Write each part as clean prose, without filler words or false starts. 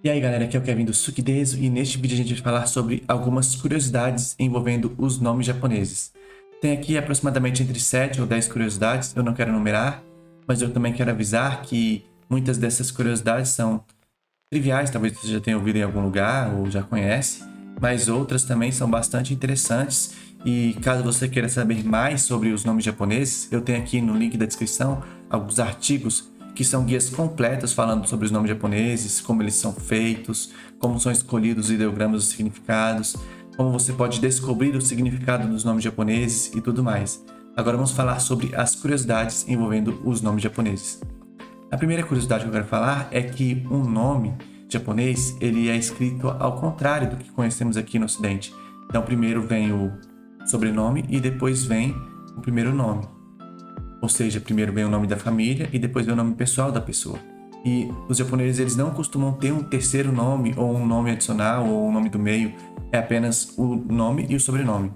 E aí galera, aqui é o Kevin do Sukidesu e neste vídeo a gente vai falar sobre algumas curiosidades envolvendo os nomes japoneses. Tem aqui aproximadamente entre 7 ou 10 curiosidades, eu não quero numerar, mas eu também quero avisar que muitas dessas curiosidades são triviais, talvez você já tenha ouvido em algum lugar ou já conhece, mas outras também são bastante interessantes e caso você queira saber mais sobre os nomes japoneses, eu tenho aqui no link da descrição alguns artigos que são guias completos falando sobre os nomes japoneses, como eles são feitos, como são escolhidos os ideogramas e os significados, como você pode descobrir o significado dos nomes japoneses e tudo mais. Agora vamos falar sobre as curiosidades envolvendo os nomes japoneses. A primeira curiosidade que eu quero falar é que um nome japonês ele é escrito ao contrário do que conhecemos aqui no Ocidente. Então primeiro vem o sobrenome e depois vem o primeiro nome. Ou seja, primeiro vem o nome da família e depois vem o nome pessoal da pessoa. E os japoneses eles não costumam ter um terceiro nome ou um nome adicional ou um nome do meio. É apenas o nome e o sobrenome.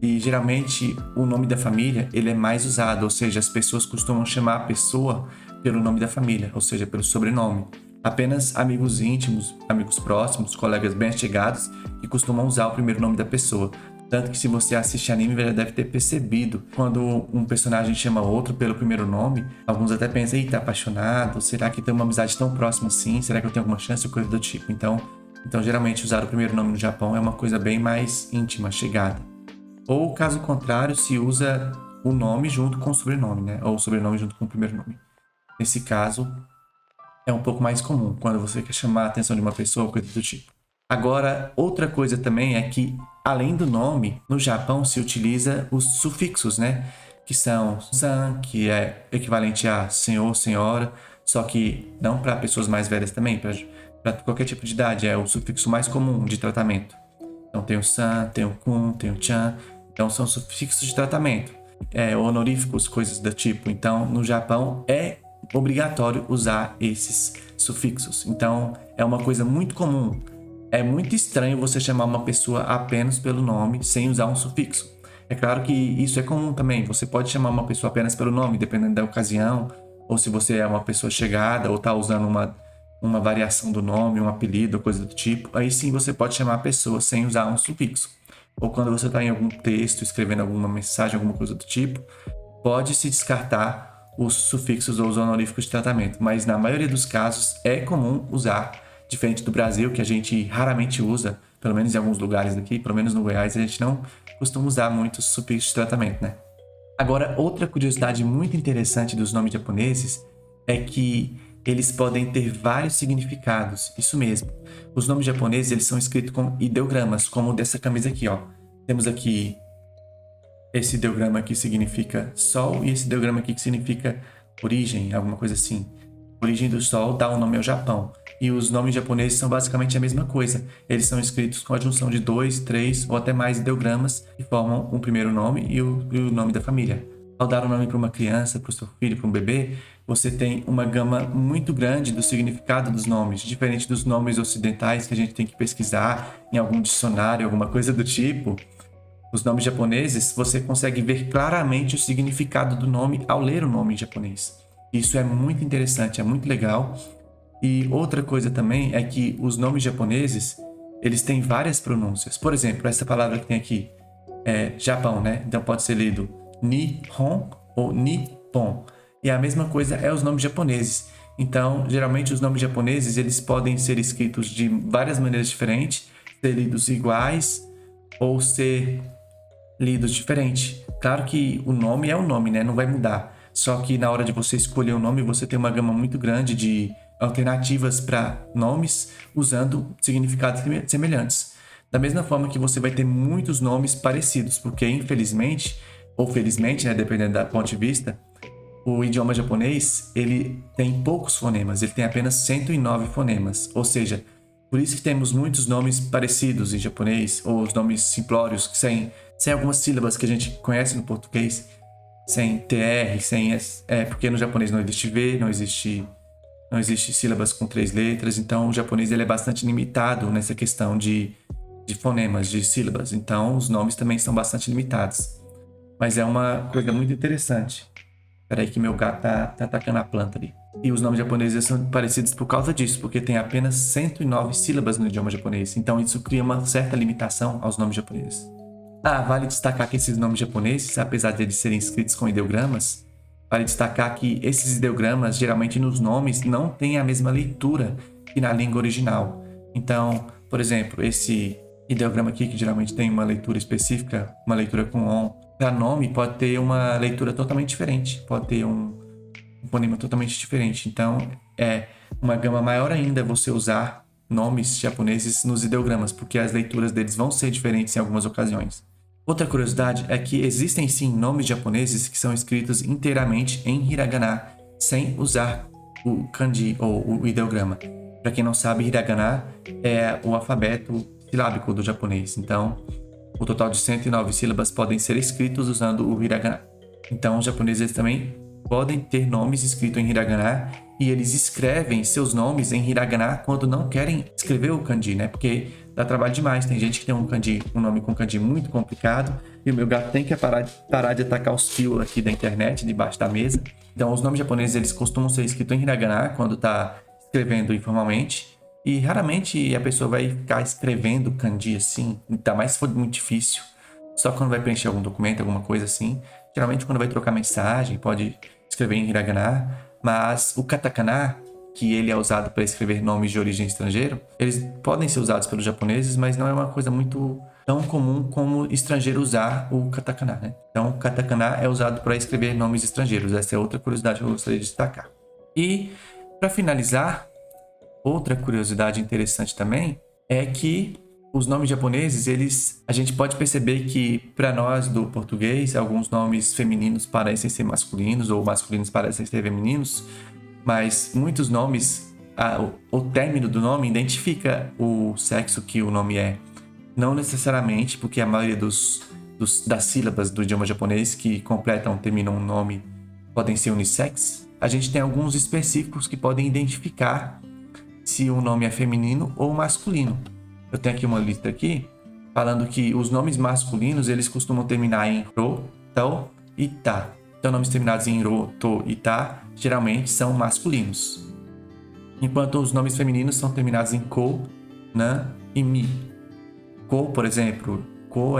E geralmente o nome da família ele é mais usado, ou seja, as pessoas costumam chamar a pessoa pelo nome da família, ou seja, pelo sobrenome. Apenas amigos íntimos, amigos próximos, colegas bem chegados que costumam usar o primeiro nome da pessoa. Tanto que se você assiste anime, já deve ter percebido quando um personagem chama outro pelo primeiro nome, alguns até pensam, tá apaixonado, será que tem uma amizade tão próxima assim? Será que eu tenho alguma chance ou coisa do tipo? Então geralmente usar o primeiro nome no Japão é uma coisa bem mais íntima, chegada. Ou caso contrário, se usa o nome junto com o sobrenome, né? Ou o sobrenome junto com o primeiro nome. Nesse caso, é um pouco mais comum quando você quer chamar a atenção de uma pessoa ou coisa do tipo. Agora, outra coisa também é que, além do nome, no Japão se utiliza os sufixos, né? Que são san, que é equivalente a senhor, senhora, só que não para pessoas mais velhas também, para qualquer tipo de idade, é o sufixo mais comum de tratamento. Então tem o san, tem o kun, tem o chan, então são sufixos de tratamento, honoríficos, coisas do tipo. Então, no Japão é obrigatório usar esses sufixos. Então, é uma coisa muito comum. É muito estranho você chamar uma pessoa apenas pelo nome, sem usar um sufixo. É claro que isso é comum também. Você pode chamar uma pessoa apenas pelo nome, dependendo da ocasião, ou se você é uma pessoa chegada, ou está usando uma variação do nome, um apelido, coisa do tipo. Aí sim você pode chamar a pessoa sem usar um sufixo. Ou quando você está em algum texto, escrevendo alguma mensagem, alguma coisa do tipo, pode-se descartar os sufixos ou os honoríficos de tratamento. Mas na maioria dos casos é comum usar. Diferente do Brasil, que a gente raramente usa, pelo menos em alguns lugares aqui, pelo menos no Goiás, a gente não costuma usar muitos sufixos de tratamento, né? Agora, outra curiosidade muito interessante dos nomes japoneses é que eles podem ter vários significados, isso mesmo. Os nomes japoneses eles são escritos com ideogramas, como o dessa camisa aqui, ó. Temos aqui esse ideograma que significa sol e esse ideograma aqui que significa origem, alguma coisa assim. A origem do sol dá o nome ao Japão. E os nomes japoneses são basicamente a mesma coisa. Eles são escritos com a junção de 2, 3 ou até mais ideogramas que formam um primeiro nome e o nome da família. Ao dar um nome para uma criança, para o seu filho, para um bebê, você tem uma gama muito grande do significado dos nomes, diferente dos nomes ocidentais que a gente tem que pesquisar em algum dicionário, alguma coisa do tipo. Os nomes japoneses, você consegue ver claramente o significado do nome ao ler o nome em japonês. Isso é muito interessante, é muito legal. E outra coisa também é que os nomes japoneses, eles têm várias pronúncias. Por exemplo, essa palavra que tem aqui é Japão, né? Então pode ser lido Nihon ou Nippon. E a mesma coisa é os nomes japoneses. Então, geralmente os nomes japoneses, eles podem ser escritos de várias maneiras diferentes, ser lidos iguais ou ser lidos diferente. Claro que o nome é o nome, né? Não vai mudar. Só que na hora de você escolher o nome, você tem uma gama muito grande de alternativas para nomes usando significados semelhantes. Da mesma forma que você vai ter muitos nomes parecidos, porque infelizmente, ou felizmente, né, dependendo da ponto de vista, o idioma japonês, ele tem poucos fonemas, ele tem apenas 109 fonemas, ou seja, por isso que temos muitos nomes parecidos em japonês, ou os nomes simplórios, sem algumas sílabas que a gente conhece no português, sem TR, sem S, porque no japonês não existe V, não existe sílabas com 3 letras, então o japonês ele é bastante limitado nessa questão de fonemas, de sílabas, então os nomes também são bastante limitados. Mas é uma coisa muito interessante. Peraí que meu gato tá atacando a planta ali. E os nomes japoneses são parecidos por causa disso, porque tem apenas 109 sílabas no idioma japonês. Então isso cria uma certa limitação aos nomes japoneses. Vale destacar que esses nomes japoneses, apesar de eles serem escritos com ideogramas, vale destacar que esses ideogramas, geralmente nos nomes, não têm a mesma leitura que na língua original. Então, por exemplo, esse ideograma aqui, que geralmente tem uma leitura específica, uma leitura com on, para nome pode ter uma leitura totalmente diferente, pode ter um fonema totalmente diferente. Então, é uma gama maior ainda você usar nomes japoneses nos ideogramas, porque as leituras deles vão ser diferentes em algumas ocasiões. Outra curiosidade é que existem sim nomes japoneses que são escritos inteiramente em hiragana, sem usar o kanji ou o ideograma. Para quem não sabe, hiragana é o alfabeto silábico do japonês. Então, o total de 109 sílabas podem ser escritos usando o hiragana. Então, os japoneses também podem ter nomes escritos em hiragana e eles escrevem seus nomes em hiragana quando não querem escrever o kanji, né? Porque dá trabalho demais. Tem gente que tem um nome com kanji muito complicado e o meu gato tem que parar de atacar os fios aqui da internet, debaixo da mesa. Então, os nomes japoneses, eles costumam ser escritos em hiragana quando está escrevendo informalmente e raramente a pessoa vai ficar escrevendo kanji assim, ainda mais se for muito difícil. Só quando vai preencher algum documento, alguma coisa assim. Geralmente quando vai trocar mensagem, pode escrever em hiragana, mas o katakana, que ele é usado para escrever nomes de origem estrangeira, eles podem ser usados pelos japoneses, mas não é uma coisa muito tão comum como estrangeiro usar o katakana, né? Então, o katakana é usado para escrever nomes estrangeiros. Essa é outra curiosidade que eu gostaria de destacar. E, para finalizar, outra curiosidade interessante também é que os nomes japoneses, a gente pode perceber que, para nós do português, alguns nomes femininos parecem ser masculinos ou masculinos parecem ser femininos, mas muitos nomes, o término do nome identifica o sexo que o nome é. Não necessariamente, porque a maioria das sílabas do idioma japonês que terminam um nome podem ser unissex. A gente tem alguns específicos que podem identificar se o nome é feminino ou masculino. Eu tenho aqui uma lista aqui falando que os nomes masculinos eles costumam terminar em ro, to e ta. Então, nomes terminados em ro, to e ta geralmente são masculinos, enquanto os nomes femininos são terminados em ko, nan e mi. Ko, por exemplo, ko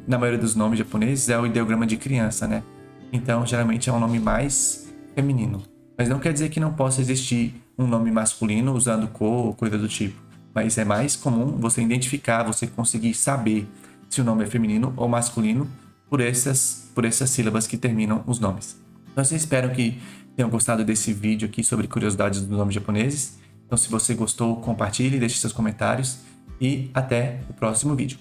na maioria dos nomes japoneses é o ideograma de criança, né? Então, geralmente é um nome mais feminino. Mas não quer dizer que não possa existir um nome masculino usando ko ou coisa do tipo. Mas é mais comum você identificar, você conseguir saber se o nome é feminino ou masculino por essas sílabas que terminam os nomes. Então, eu espero que tenham gostado desse vídeo aqui sobre curiosidades dos nomes japoneses. Então, se você gostou, compartilhe, deixe seus comentários e até o próximo vídeo.